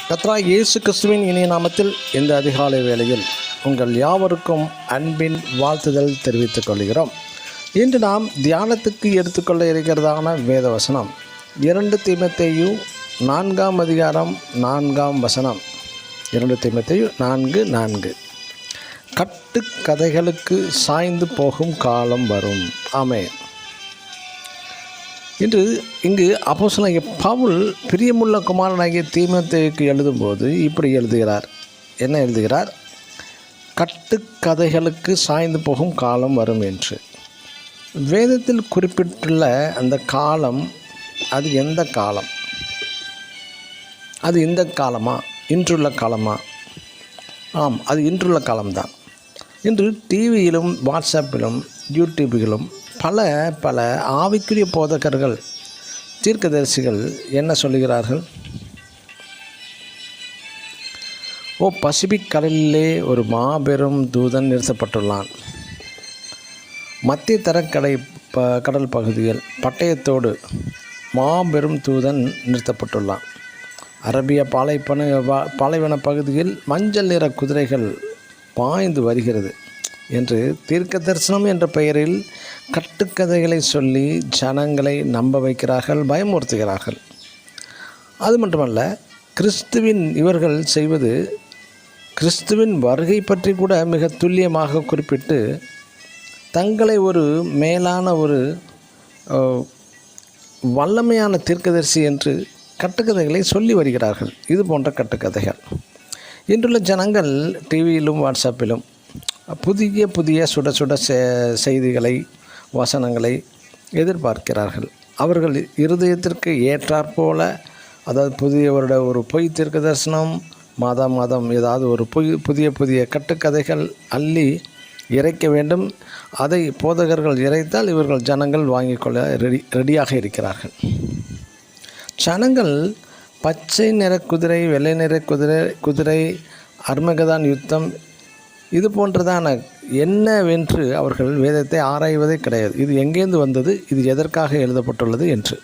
கர்த்தராகிய இயேசு கிறிஸ்துவின் இனிய நாமத்தில் இந்த அதிகாலை வேளையில் உங்கள் யாவருக்கும் அன்பின் வாழ்த்துதல் தெரிவித்துக் கொள்கிறோம். இன்று நாம் தியானத்துக்கு எடுத்துக்கொள்ள இருக்கிறதான வேத வசனம் 2 தீமோத்தேயு 4ஆம் அதிகாரம் 4ஆம் வசனம். 2 தீமோத்தேயு 4:4. கட்டுக்கதைகளுக்கு சாய்ந்து போகும் காலம் வரும். ஆமென். இங்கு அப்போஸ்தலனாகிய பவுல் பிரியமுள்ள குமாரனாகிய தீமோத்தேயுக்கு எழுதும்போது இப்படி எழுதுகிறார். என்ன எழுதுகிறார்? கட்டுக்கதைகளுக்கு சாய்ந்து போகும் காலம் வரும் என்று. வேதத்தில் குறிப்பிட்டுள்ள அந்த காலம், அது எந்த காலம்? அது இந்த காலமா? இன்றுள்ள காலமா? ஆம், அது இன்றுள்ள காலம்தான். இன்று டிவியிலும் வாட்ஸ்அப்பிலும் யூடியூபிலும் பல ஆவிக்குரிய போதகர்கள், தீர்க்கதரிசிகள் என்ன சொல்லுகிறார்கள்? பசிபிக் கடலிலே ஒரு மாபெரும் தூதன் நிறுத்தப்பட்டுள்ளான். மத்திய கடல் பகுதியில் பட்டயத்தோடு மாபெரும் தூதன் நிறுத்தப்பட்டுள்ளான். அரபிய பாலைவன பகுதியில் மஞ்சள் நிற குதிரைகள் பாய்ந்து வருகிறது என்று தீர்க்க தரிசனம் என்ற பெயரில் கட்டுக்கதைகளை சொல்லி ஜனங்களை நம்ப வைக்கிறார்கள், பயமுறுத்துகிறார்கள். அது மட்டுமல்ல, இவர்கள் செய்வது கிறிஸ்துவின் வருகை பற்றி கூட மிக துல்லியமாக குறிப்பிட்டு தங்களை ஒரு மேலான ஒரு வல்லமையான தீர்க்கதரிசி என்று கட்டுக்கதைகளை சொல்லி வருகிறார்கள். இது போன்ற கட்டுக்கதைகள் இன்றுள்ள ஜனங்கள் டிவியிலும் வாட்ஸ்அப்பிலும் புதிய சுட செய்திகளை, வசனங்களை எதிர்பார்க்கிறார்கள். அவர்கள் இருதயத்திற்கு ஏற்றாற்போல, அதாவது புதியவருடைய ஒரு பொய் தீர்க்க தரிசனம், மாதம் ஏதாவது ஒரு புதிய கட்டுக்கதைகள் அள்ளி இறைக்க வேண்டும். அதை போதகர்கள் இறைத்தால் இவர்கள் ஜனங்கள் வாங்கிக்கொள்ள ரெடியாக இருக்கிறார்கள். ஜனங்கள் பச்சை நிற குதிரை, வெள்ளை நிற குதிரை, அர்மகதான் யுத்தம், இது போன்றதான என்னவென்று அவர்கள் வேதத்தை ஆராய்வதே கிடையாது. இது எங்கேருந்து வந்தது, இது எதற்காக எழுதப்பட்டுள்ளது என்று.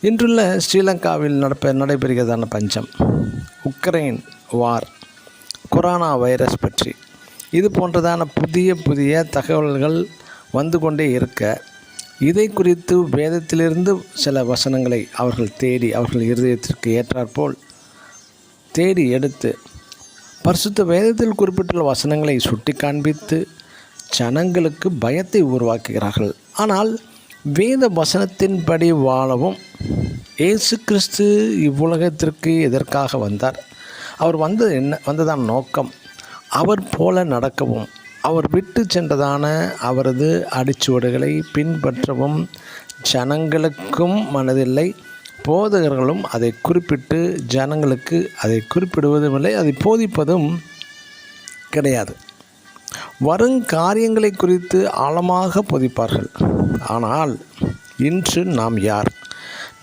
இன்றுள்ள ஸ்ரீலங்காவில் நடைபெறுகிறதான பஞ்சம், உக்ரைன் வார், கொரோனா வைரஸ் பற்றி இது போன்றதான புதிய தகவல்கள் வந்து கொண்டே இருக்க, இதை குறித்து வேதத்திலிருந்து சில வசனங்களை அவர்கள் தேடி, அவர்கள் இருதயத்திற்கு ஏற்றாற்போல் தேடி எடுத்து பரிசுத்த வேதத்தில் குறிப்பிட்டுள்ள வசனங்களை சுட்டி காண்பித்து ஜனங்களுக்கு பயத்தை உருவாக்குகிறார்கள். ஆனால் வேத வசனத்தின்படி வாழவும், இயேசு கிறிஸ்து இவ்வுலகத்திற்கு எதற்காக வந்தார், அவர் வந்ததான நோக்கம், அவர் போல நடக்கவும், அவர் விட்டு சென்றதான அவரது அடிச்சுவடுகளை பின்பற்றவும் ஜனங்களுக்கும் மனதில்லை. போதகர்களும் அதை குறிப்பிட்டு ஜனங்களுக்கு அதை குறிப்பிடுவதும் இல்லை, அதை போதிப்பதும் கிடையாது. வருங்காரியங்களை குறித்து ஆழமாக போதிப்பார்கள். ஆனால் இன்று நாம் யார்?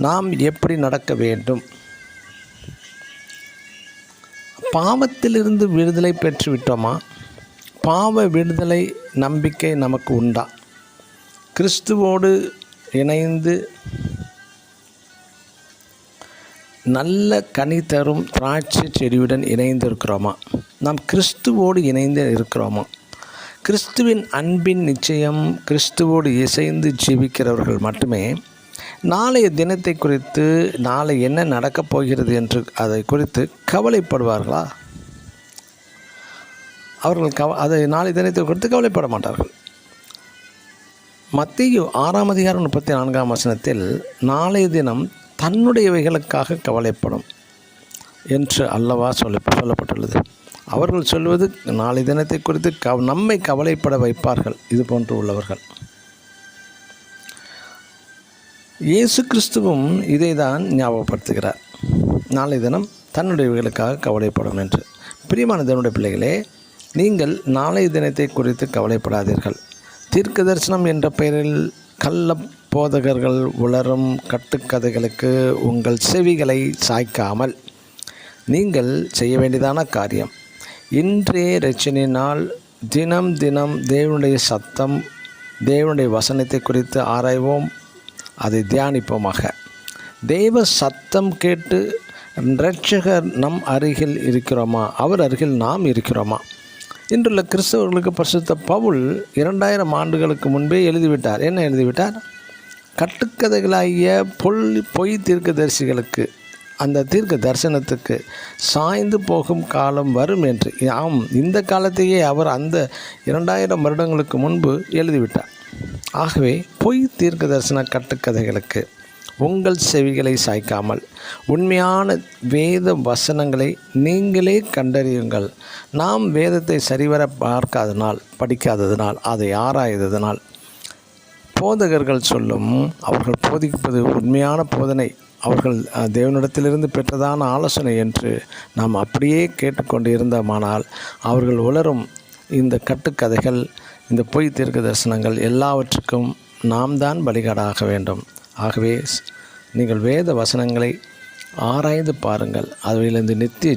நாம் எப்படி நடக்க வேண்டும்? பாவத்திலிருந்து விடுதலை பெற்றுவிட்டோமா? பாவ விடுதலை நம்பிக்கை நமக்கு உண்டா? கிறிஸ்துவோடு இணைந்து நல்ல கனி தரும் திராட்சை செடியுடன் இணைந்து இருக்கிறோமா? நாம் கிறிஸ்துவோடு இணைந்து இருக்கிறோமா? கிறிஸ்துவின் அன்பின் நிச்சயம் கிறிஸ்துவோடு இசைந்து ஜீவிக்கிறவர்கள் மட்டுமே நாளைய தினத்தை குறித்து, நாளை என்ன நடக்கப் போகிறது என்று அதை குறித்து கவலைப்படுவார்களா? அவர்கள் அதை நாளை தினத்தை குறித்து கவலைப்பட மாட்டார்கள். மத்தேயு 6ஆம் அதிகாரம் 34ஆம் வசனத்தில் நாளைய தினம் தன்னுடையவைகளுக்காக கவலைப்படும் என்று அல்லவா சொல்லப்பட்டுள்ளது. அவர்கள் சொல்வது நாளை தினத்தை குறித்து நம்மை கவலைப்பட வைப்பார்கள். இது போன்று உள்ளவர்கள். இயேசு கிறிஸ்துவும் இதை தான் ஞாபகப்படுத்துகிறார், நாளை தினம் தன்னுடையவைகளுக்காக கவலைப்படும் என்று. பிரியமான தேவனுடைய பிள்ளைகளே, நீங்கள் நாளை தினத்தை குறித்து கவலைப்படாதீர்கள். தீர்க்க தரிசனம் என்ற பெயரில் கள்ள போதகர்கள் உளரும் கட்டுக்கதைகளுக்கு உங்கள் செவிகளை சாய்க்காமல் நீங்கள் செய்ய வேண்டியதான காரியம், இன்றைய இரட்சணினால் தினம் தேவனுடைய சத்தம், தேவனுடைய வசனத்தை குறித்து ஆராய்வோம், அதை தியானிப்போமாக. தெய்வ சத்தம் கேட்டு இரட்சகர் நம் அருகில் இருக்கிறோமா? அவர் அருகில் நாம் இருக்கிறோமா? இன்றுள்ள கிறிஸ்தவர்களுக்கு பரிசுத்த பவுல் 2000 ஆண்டுகளுக்கு முன்பே எழுதிவிட்டார். என்ன எழுதிவிட்டார்? கட்டுக்கதைகளாகிய பொய் தீர்க்கதரிசிகளுக்கு, அந்த தீர்க்க தரிசனத்துக்கு சாய்ந்து போகும் காலம் வரும் என்று. ஆம், இந்த காலத்தையே அவர் அந்த 2000 வருடங்களுக்கு முன்பு எழுதிவிட்டார். ஆகவே பொய் தீர்க்க தரிசன கட்டுக்கதைகளுக்கு உங்கள் செவிகளை சாய்க்காமல் உண்மையான வேத வசனங்களை நீங்களே கண்டறியுங்கள். நாம் வேதத்தை சரிவர படிக்காததினால், அதை ஆராய்ந்ததினால், போதகர்கள் சொல்லும், அவர்கள் போதிப்பது உண்மையான போதனை, அவர்கள் தேவனிடத்திலிருந்து பெற்றதான ஆலோசனை என்று நாம் அப்படியே கேட்டுக்கொண்டு இருந்தோமானால், அவர்கள் உலரும் இந்த கட்டுக்கதைகள், இந்த பொய் தீர்க்க தரிசனங்கள் எல்லாவற்றுக்கும் நாம் தான் பலிகடாக வேண்டும். ஆகவே நீங்கள் வேத வசனங்களை ஆராய்ந்து பாருங்கள். அவையிலிருந்து நித்திய